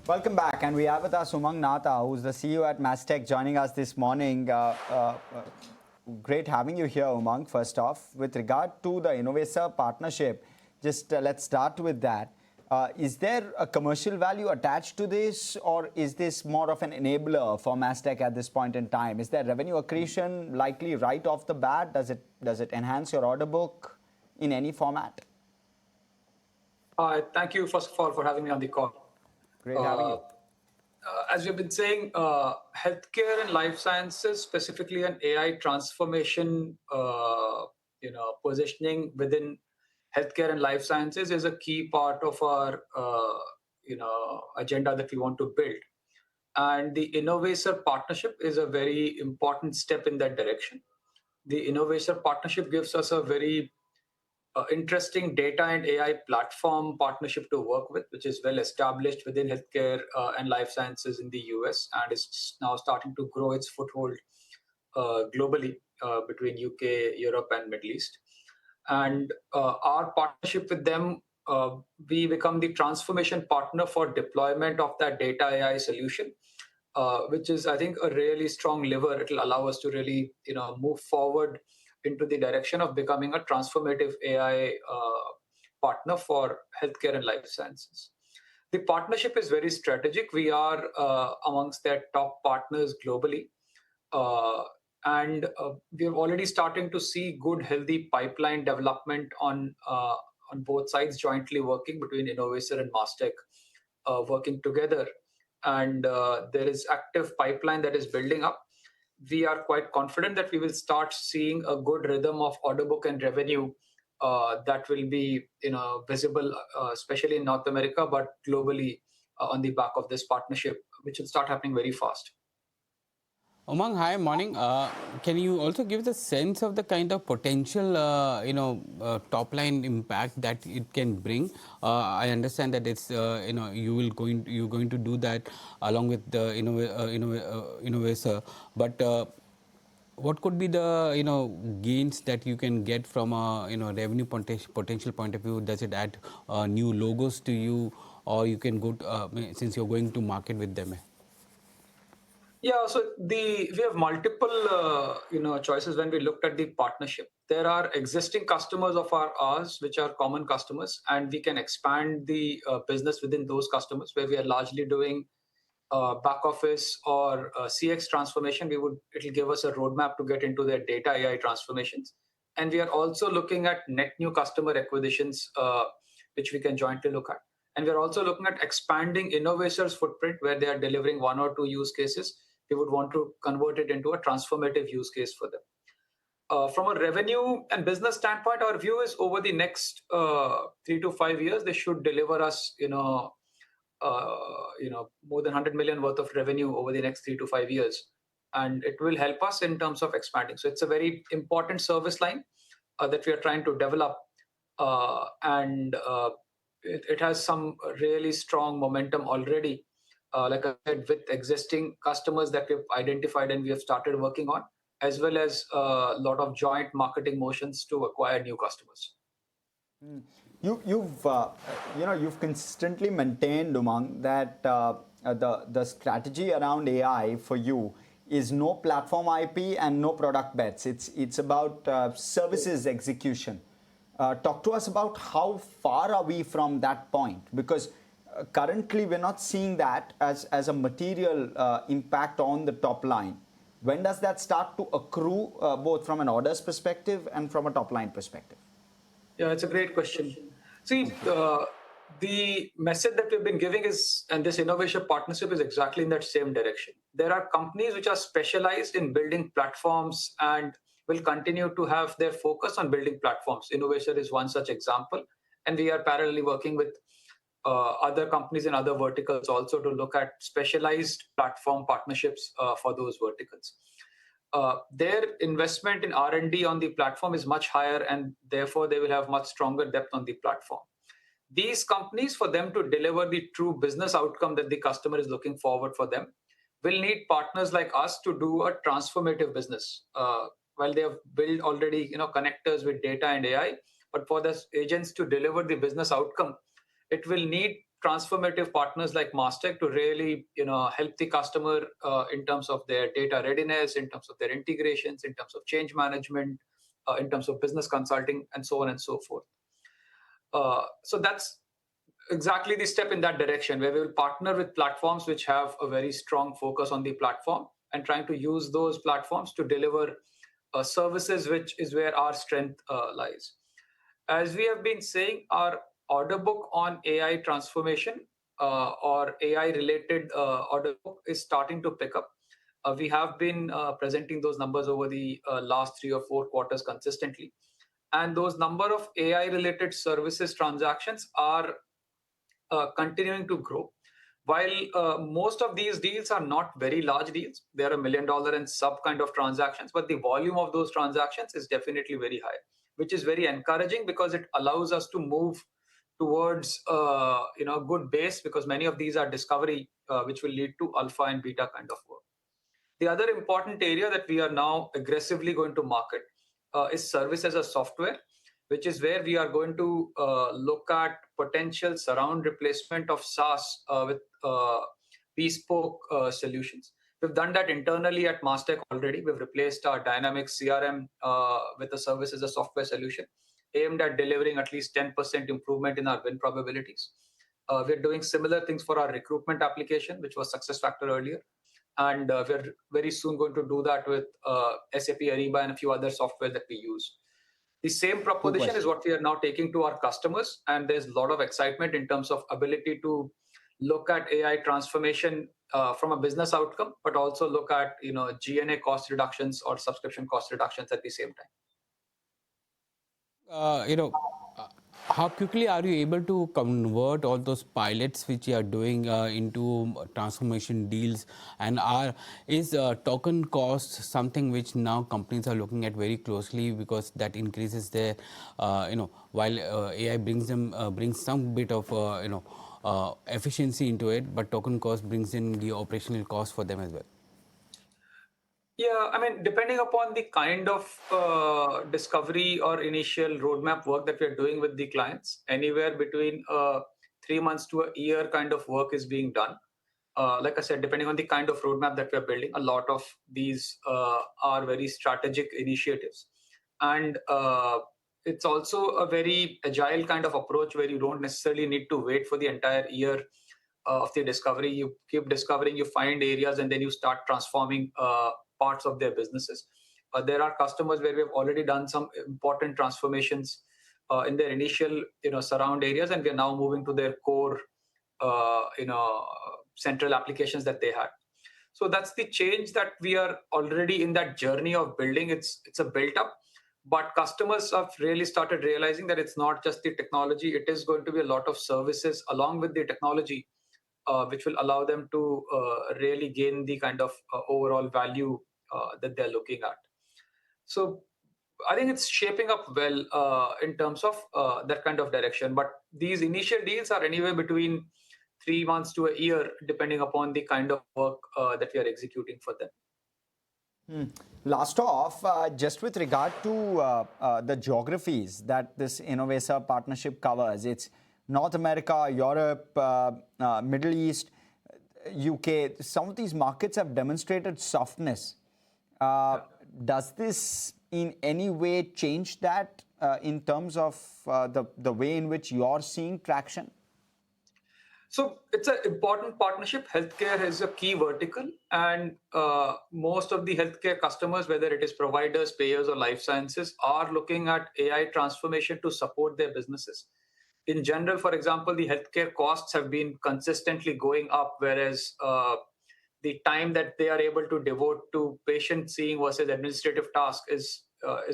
Welcome back, and we have with us Umang Nahata, who's the CEO at Mastek, joining us this morning. Great having you here, Umang. First off, with regard to the Innovaccer partnership, just let's start with that. Is there a commercial value attached to this, or is this more of an enabler for Mastek at this point in time? Is there revenue accretion likely right off the bat? Does it enhance your order book in any format? Thank you, first of all, for having me on the call. Great having you. As we've been saying, healthcare and life sciences, specifically an AI transformation, positioning within healthcare and life sciences is a key part of our, agenda that we want to build. And the Innovaccer partnership is a very important step in that direction. The Innovaccer partnership gives us a very interesting data and AI platform partnership to work with, which is well established within healthcare and life sciences in the US and is now starting to grow its foothold globally between UK, Europe, and Middle East. And our partnership with them, we become the transformation partner for deployment of that data AI solution, which is, I think, a really strong lever. It will allow us to really, move forward into the direction of becoming a transformative AI partner for healthcare and life sciences. The partnership is very strategic. We are amongst their top partners globally. And we're already starting to see good, healthy pipeline development on both sides, jointly working between Innovaccer and Mastek, working together. And there is active pipeline that is building up. We are quite confident that we will start seeing a good rhythm of order book and revenue that will be visible, especially in North America, but globally on the back of this partnership, which will start happening very fast. Umang, hi, morning. Can you also give the sense of the kind of potential, top line impact that it can bring? I understand that it's, you're going to do that along with the Innovaccer, but what could be the gains that you can get from a revenue potential point of view? Does it add new logos to you, or you can go to, since you're going to market with them? Yeah, so we have multiple choices when we looked at the partnership. There are existing customers of ours, which are common customers, and we can expand the business within those customers where we are largely doing back office or CX transformation. It'll give us a roadmap to get into their data AI transformations. And we are also looking at net new customer acquisitions, which we can jointly look at. And we're also looking at expanding Innovaccer's footprint where they are delivering one or two use cases. We would want to convert it into a transformative use case for them. From a revenue and business standpoint, our view is over the next 3 to 5 years, they should deliver us, more than 100 million worth of revenue over the next 3 to 5 years. And it will help us in terms of expanding. So it's a very important service line that we are trying to develop. And it has some really strong momentum already. Like I said, with existing customers that we've identified and we have started working on, as well as a lot of joint marketing motions to acquire new customers. You've consistently maintained, Umang, that the strategy around AI for you is no platform IP and no product bets. It's about services execution. Talk to us about how far are we from that point, because currently we're not seeing that as a material impact on the top line. When does that start to accrue, both from an orders perspective and from a top line perspective? Yeah, it's a great question. See, the message that we've been giving is, and this Innovaccer partnership is exactly in that same direction. There are companies which are specialized in building platforms and will continue to have their focus on building platforms. Innovaccer is one such example. And we are parallelly working with other companies in other verticals also to look at specialized platform partnerships for those verticals. Their investment in R&D on the platform is much higher, and therefore they will have much stronger depth on the platform. These companies, for them to deliver the true business outcome that the customer is looking forward for them, will need partners like us to do a transformative business. While they have built already connectors with data and AI, but for the agents to deliver the business outcome, it will need transformative partners like Mastek to really, help the customer in terms of their data readiness, in terms of their integrations, in terms of change management, in terms of business consulting, and so on and so forth. So that's exactly the step in that direction, where we will partner with platforms which have a very strong focus on the platform and trying to use those platforms to deliver services, which is where our strength lies. As we have been saying, our order book on AI transformation or AI related order book is starting to pick up. We have been presenting those numbers over the last 3 or 4 quarters consistently. And those number of AI related services transactions are continuing to grow. While most of these deals are not very large deals, they are $1 million and sub kind of transactions, but the volume of those transactions is definitely very high, which is very encouraging because it allows us to move towards a good base, because many of these are discovery, which will lead to alpha and beta kind of work. The other important area that we are now aggressively going to market is service as a software, which is where we are going to look at potential surround replacement of SaaS with bespoke solutions. We've done that internally at Mastek already. We've replaced our Dynamics CRM with a service as a software solution aimed at delivering at least 10% improvement in our win probabilities. We're doing similar things for our recruitment application, which was SuccessFactors earlier. And we're very soon going to do that with SAP Ariba and a few other software that we use. The same proposition is what we are now taking to our customers, and there's a lot of excitement in terms of ability to look at AI transformation from a business outcome, but also look at G&A cost reductions or subscription cost reductions at the same time. How quickly are you able to convert all those pilots which you are doing into transformation deals? And is token cost something which now companies are looking at very closely, because that increases their, while AI brings some bit of efficiency into it, but token cost brings in the operational cost for them as well. Yeah, I mean, depending upon the kind of discovery or initial roadmap work that we're doing with the clients, anywhere between 3 months to a year kind of work is being done. Like I said, depending on the kind of roadmap that we're building, a lot of these are very strategic initiatives. And it's also a very agile kind of approach where you don't necessarily need to wait for the entire year of the discovery. You keep discovering, you find areas, and then you start transforming parts of their businesses. There are customers where we've already done some important transformations in their initial surround areas, and we're now moving to their core central applications that they had. So that's the change that we are already in that journey of building. It's a built up, but customers have really started realizing that it's not just the technology, it is going to be a lot of services along with the technology, which will allow them to really gain the kind of overall value that they're looking at. So I think it's shaping up well in terms of that kind of direction. But these initial deals are anywhere between 3 months to a year, depending upon the kind of work that we are executing for them. Last off, just with regard to the geographies that this Innovaccer partnership covers, it's North America, Europe, Middle East, UK. Some of these markets have demonstrated softness. Does this in any way change that in terms of the way in which you're seeing traction? So it's an important partnership. Healthcare is a key vertical, and most of the healthcare customers, whether it is providers, payers, or life sciences, are looking at AI transformation to support their businesses. In general, for example, the healthcare costs have been consistently going up, whereas the time that they are able to devote to patient seeing versus administrative tasks is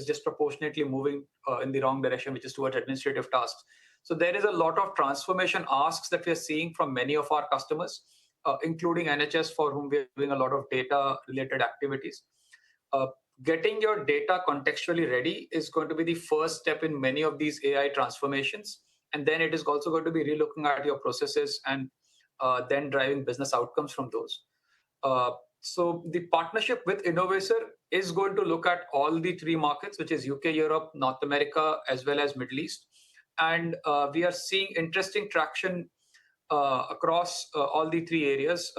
disproportionately moving in the wrong direction, which is towards administrative tasks. So there is a lot of transformation asks that we are seeing from many of our customers, including NHS, for whom we are doing a lot of data-related activities. Getting your data contextually ready is going to be the first step in many of these AI transformations. And then it is also going to be relooking at your processes and then driving business outcomes from those. So the partnership with Innovaccer is going to look at all the 3 markets, which is UK, Europe, North America, as well as Middle East. And we are seeing interesting traction across all the three areas.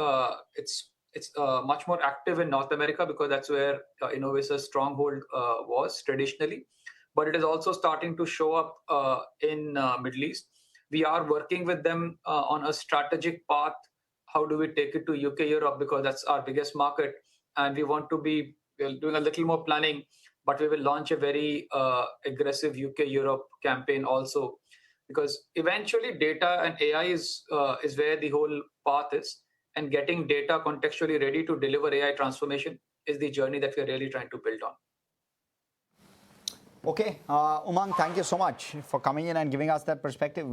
It's much more active in North America because that's where Innovaccer's stronghold was traditionally, but it is also starting to show up in Middle East. We are working with them on a strategic path. How do we take it to UK, Europe, because that's our biggest market, and we want to be we're doing a little more planning, but we will launch a very aggressive UK Europe campaign also, because eventually data and AI is where the whole path is, and getting data contextually ready to deliver AI transformation is the journey that we're really trying to build on. Okay, Umang, thank you so much for coming in and giving us that perspective.